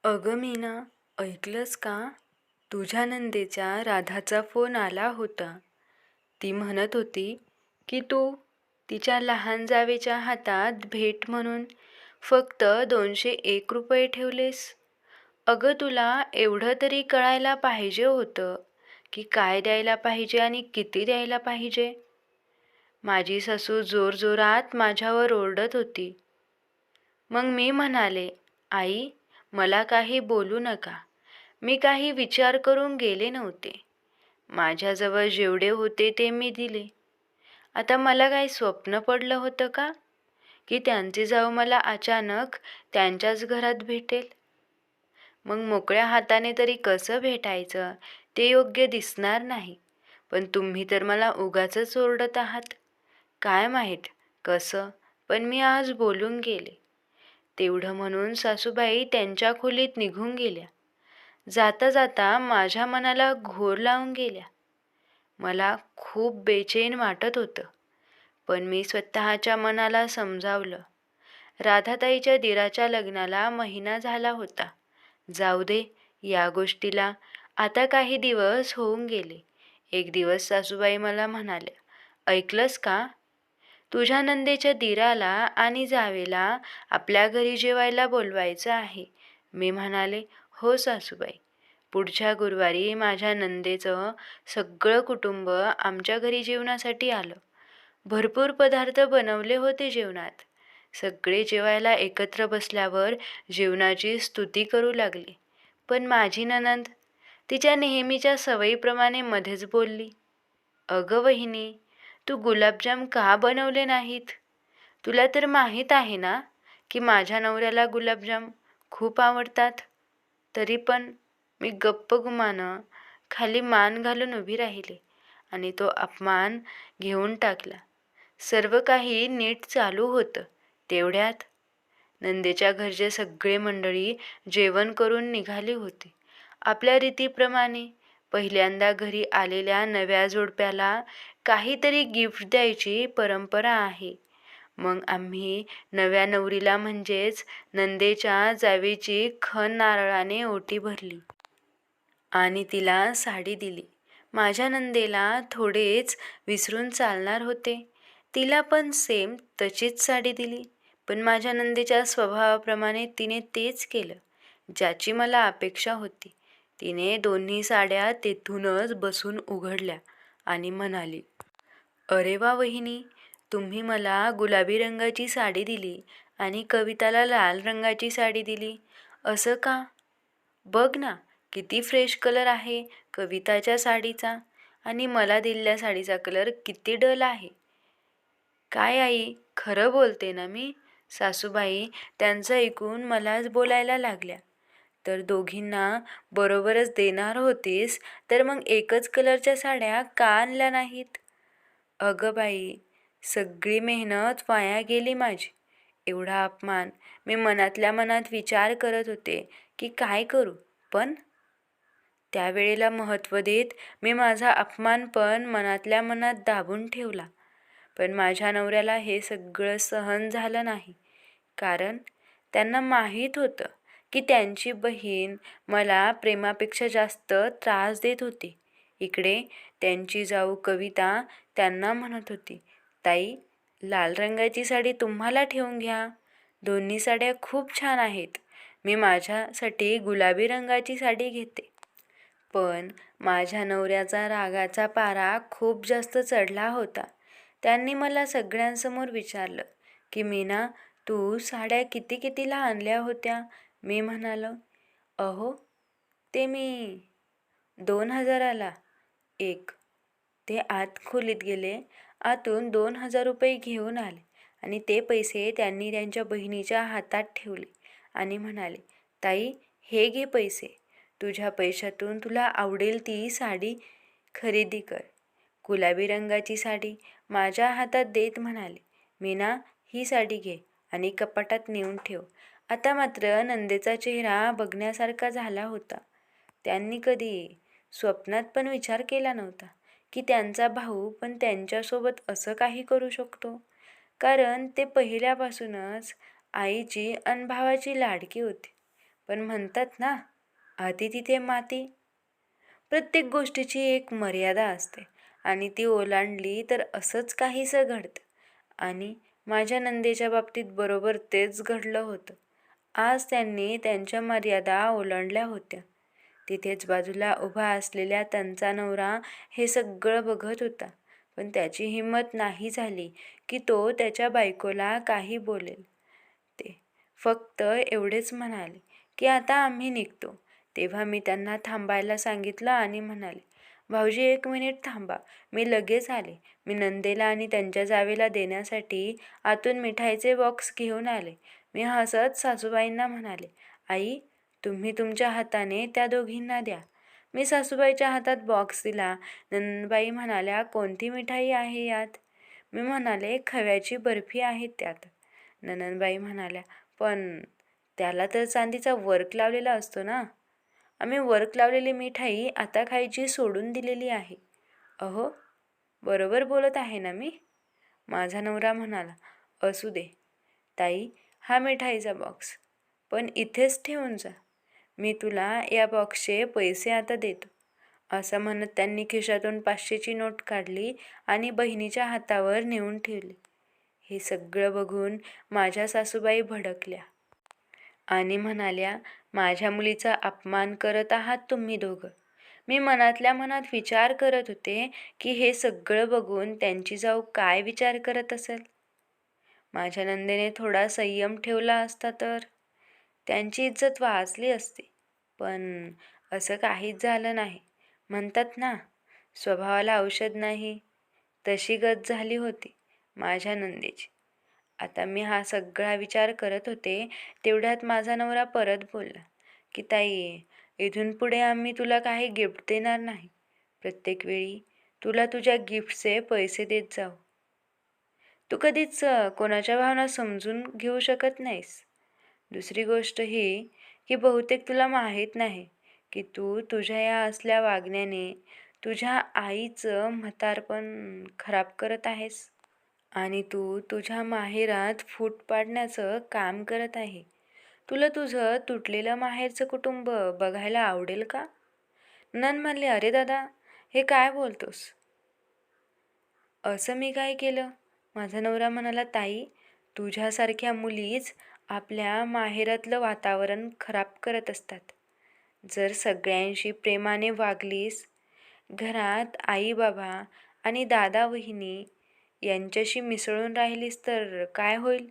अगं मीना, ऐकलंस का? तुझ्या नंदेच्या राधाचा फोन आला होता. ती म्हणत होती की तू तिच्या लहान जावेच्या हातात भेट म्हणून फक्त 201 रुपये ठेवलेस. अगं तुला एवढं तरी कळायला पाहिजे होतं की काय द्यायला पाहिजे आणि किती द्यायला पाहिजे. माझी सासू जोरजोरात माझ्यावर ओरडत होती. मग मी म्हणाले, आई, मला काही बोलू नका. मी काही विचार करून गेले नव्हते. माझ्याजवळ जेवढे होते ते मी दिले. आता मला काही स्वप्न पडलं होतं का की त्यांचे जाऊ मला अचानक त्यांच्याच घरात भेटेल? मग मोकळ्या हाताने तरी कसं भेटायचं ते योग्य दिसणार नाही. पण तुम्ही तर मला उगाचच ओरडत आहात. काय माहीत कसं, पण मी आज बोलून गेले. तेवढं म्हणून सासूबाई त्यांच्या खोलीत निघून गेल्या. जाता जाता माझ्या मनाला घोर लावून गेल्या. मला खूप बेचैन वाटत होतं. पण मी स्वतःच्या मनाला समजावलं. राधाताईच्या दिराच्या लग्नाला महिना झाला होता. जाऊ दे या गोष्टीला. आता काही दिवस होऊन गेले. एक दिवस सासूबाई मला म्हणाल्या, ऐकलंस का? तुझ्या नंदेच्या दिराला आणि जावेला आपल्या घरी जेवायला बोलवायचं आहे. मी म्हणाले, हो सासूबाई. पुढच्या गुरुवारी माझ्या नंदेचं सगळं कुटुंब आमच्या घरी जेवणासाठी आलं. भरपूर पदार्थ बनवले होते जेवणात. सगळे जेवायला एकत्र बसल्यावर जेवणाची स्तुती करू लागले. पण माझी नणंद तिच्या नेहमीच्या सवयीप्रमाणे मध्येच बोलली, अगं वहिनी, तू गुलाबजाम का बनवले नाहीत? तुला तर माहीत आहे ना की माझ्या नवऱ्याला गुलाबजाम खूप आवडतात. तरी पण मी गप्प गुमानं खाली मान घालून उभी राहिले आणि तो अपमान घेऊन टाकला. सर्व काही नीट चालू होतं. तेवढ्यात नंदेच्या घरचे सगळे मंडळी जेवण करून निघाली होती. आपल्या रीतीप्रमाणे पहिल्यांदा घरी आलेल्या नव्या जोडप्याला काहीतरी गिफ्ट द्यायची परंपरा आहे. मग आम्ही नव्या नवरीला म्हणजेच नंदेच्या जावेची खण नारळाने ओटी भरली आणि तिला साडी दिली. माझ्या नंदेला थोडेच विसरून चालणार होते. तिला पण सेम तशीच साडी दिली. पण माझ्या नंदेच्या स्वभावाप्रमाणे तिने तेच केलं ज्याची मला अपेक्षा होती. तिने दोन्ही साड्या तेथूनच बसून उघडल्या आणि म्हणाली, अरे वा वहिनी, तुम्ही मला गुलाबी रंगाची साडी दिली आणि कविताला लाल रंगाची साडी दिली. असं का? बघ ना, किती फ्रेश कलर आहे कविताच्या साडीचा आणि मला दिलेल्या साडीचा कलर किती डल आहे. काय आई, खरं बोलते ना मी? सासूबाई त्यांचं ऐकून मलाच बोलायला लागल्या. तर दोघींना बरोबरच देणार होतीस तर मग एकच कलरच्या साड्या का आणल्या नाहीत? अगं बाई, सगळी मेहनत वाया गेली माझी. एवढा अपमान. मी मनातल्या मनात विचार करत होते की काय करू, पण त्यावेळेला महत्त्व देत मी माझा अपमान पण मनातल्या मनात दाबून ठेवला. पण माझ्या नवऱ्याला हे सगळं सहन झालं नाही. कारण त्यांना माहीत होतं की त्यांची बहीण मला प्रेमापेक्षा जास्त त्रास देत होती. इकडे त्यांची जाऊ कविता त्यांना म्हणत होती, ताई, लाल रंगाची साडी तुम्हाला ठेवून घ्या. दोन्ही साड्या खूप छान आहेत. मी माझ्यासाठी गुलाबी रंगाची साडी घेते. पण माझ्या नवऱ्याचा रागाचा पारा खूप जास्त चढला होता. त्यांनी मला सगळ्यांसमोर विचारलं की मीना, तू साड्या किती कितीला आणल्या होत्या? मी म्हणालो, अहो, ते मी 2,000ला एक. ते आत खोलीत गेले. आतून 2,000 रुपये घेऊन आले आणि ते पैसे त्यांनी त्यांच्या बहिणीच्या हातात ठेवले आणि म्हणाले, ताई, हे घे पैसे. तुझ्या पैशातून तुला आवडेल ती साडी खरेदी कर. गुलाबी रंगाची साडी माझ्या हातात देत म्हणाले, मीना, ही साडी घे आणि कपाटात नेऊन ठेव. आता मात्र नंदेचा चेहरा बघण्यासारखा झाला होता. त्यांनी कधी स्वप्नात पण विचार केला नव्हता की त्यांचा भाऊ पण त्यांच्यासोबत असं काही करू शकतो. कारण ते पहिल्यापासूनच आईची अन भावाची लाडकी होती. पण म्हणतात ना, "अति तिथे माती." प्रत्येक गोष्टीची एक मर्यादा असते आणि ती ओलांडली तर असंच काहीसं घडतं. आणि माझ्या नंदेच्या बाबतीत बरोबर तेच घडलं होतं. आज त्यांनी त्यांच्या मर्यादा ओलांडल्या होत्या. तिथेच बाजूला उभा असलेला त्यांचा नवरा हे सगळं बघत होता, पण त्याची हिंमत नाही झाली की तो त्याच्या बायकोला काही बोलेल. ते फक्त एवढेच म्हणाले की आता आम्ही निघतो. तेव्हा मी त्यांना थांबायला सांगितलं आणि म्हणाले, भाऊजी 1 मिनिट थांबा, मी लगेच आले. मी नंदेला आणि त्यांच्या जावेला देण्यासाठी आतून मिठाईचे बॉक्स घेऊन आले. मी हसत सासूबाईंना म्हणाले, आई, तुम्ही तुमच्या हाताने त्या दोघींना द्या. मी सासूबाईच्या हातात बॉक्स दिला. नंदबाई म्हणाल्या, कोणती मिठाई आहे यात? मी म्हणाले, खव्याची बर्फी आहे त्यात. नंदबाई म्हणाल्या, पण त्याला तर चांदीचा वर्क लावलेला असतो ना. आम्ही वर्क लावलेली मिठाई आता खायची सोडून दिलेली आहे. अहो, बरोबर बोलत आहे ना मी? माझा नवरा म्हणाला, असू दे ताई, हा मिठाईचा बॉक्स पण इथेच ठेवून जा. मी तुला या बॉक्सचे पैसे आता देतो. असं म्हणत त्यांनी खिशातून 500ची नोट काढली आणि बहिणीच्या हातावर नेऊन ठेवली. हे सगळं बघून माझ्या सासूबाई भडकल्या आणि म्हणाल्या, माझ्या मुलीचा अपमान करत आहात तुम्ही दोघं. मी मनातल्या मनात विचार करत होते की हे सगळं बघून त्यांची जाऊ काय विचार करत असेल. माझ्या नंदेने थोडा संयम ठेवला असता तर त्यांची इज्जत वाचली असती. पण असं काहीच झालं नाही. म्हणतात ना, स्वभावाला औषध नाही, तशी गत झाली होती माझ्या नंदेची. आता मी हा सगळा विचार करत होते तेवढ्यात माझा नवरा परत बोलला की ताई, इथून पुढे आम्ही तुला काही गिफ्ट देणार नाही. प्रत्येक वेळी तुला तुझ्या गिफ्टचे पैसे देत जाऊ. तू कधीच कोणाच्या भावना समजून घेऊ शकत नाहीस. दुसरी गोष्ट ही की बहुतेक तुला माहीत नाही की तू तुझ्या या असल्या वागण्याने तुझ्या आईचं म्हातारपण खराब करत आहेस आणि तू तुझ्या माहेरात फूट पाडण्याचं काम करत आहे. तुला तुझं तुटलेलं माहेरचं कुटुंब बघायला आवडेल का? नन म्हणले, अरे दादा, हे काय बोलतोस? असं मी काय केलं? माझा नवरा म्हणाला, ताई, तुझ्यासारख्या मुलीच आपल्या माहेरातलं वातावरण खराब करत असतात. जर सगळ्यांशी प्रेमाने वागलीस, घरात आई बाबा आणि दादा वहिनी यांच्याशी मिसळून राहिलीस तर काय होईल?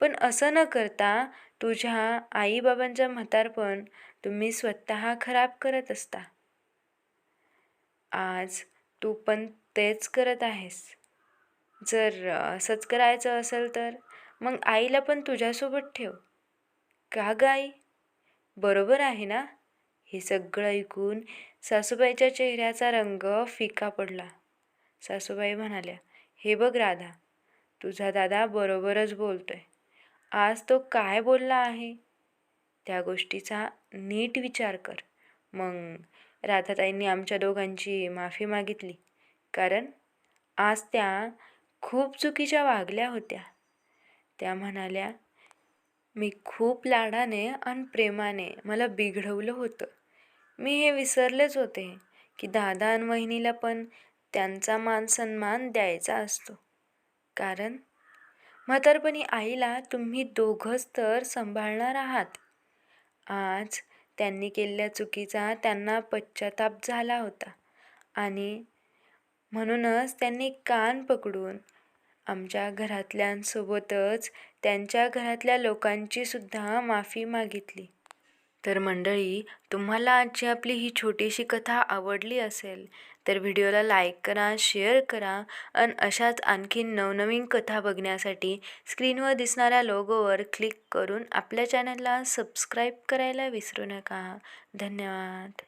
पण असं न करता तुझ्या आईबाबांचं म्हातारपण तुम्ही स्वतः खराब करत असता. आज तू पण तेच करत आहेस. जर असंच करायचं असेल तर मग आईला पण तुझ्यासोबत ठेव. का ग आई? बरोबर आहे ना? हे सगळं ऐकून सासूबाईच्या चेहऱ्याचा रंग फिका पडला. सासूबाई म्हणाल्या, हे बघ राधा, तुझा दादा बरोबरच बोलतोय. आज तो काय बोलला आहे त्या गोष्टीचा नीट विचार कर. मग राधाताईंनी आमच्या दोघांची माफी मागितली, कारण आज त्या खूप चुकीच्या वागल्या होत्या. त्या म्हणाल्या, मी खूप लाडाने आणि प्रेमाने मला बिघडवलं होतं. मी हे विसरलेच होते की दादा आणि वहिनीला पण त्यांचा मान सन्मान द्यायचा असतो. कारण म्हातारपणी आईला तुम्ही दोघंच तर सांभाळणार आहात. आज त्यांनी केलेल्या चुकीचा त्यांना पश्चाताप झाला होता आणि म्हणूनच त्यांनी कान पकडून आमच्या घरातल्यांसोबतच त्यांच्या घरातल्या लोकांची सुद्धा माफी मागितली. तर मंडळी, तुम्हाला आजची आपली ही छोटीशी कथा आवडली असेल तर व्हिडिओला लाईक करा, शेअर करा आणि अशाच आणखीन नवनवीन कथा बघण्यासाठी स्क्रीनवर दिसणाऱ्या लोगोवर क्लिक करून आपल्या चॅनलला सबस्क्राईब करायला विसरू नका. धन्यवाद.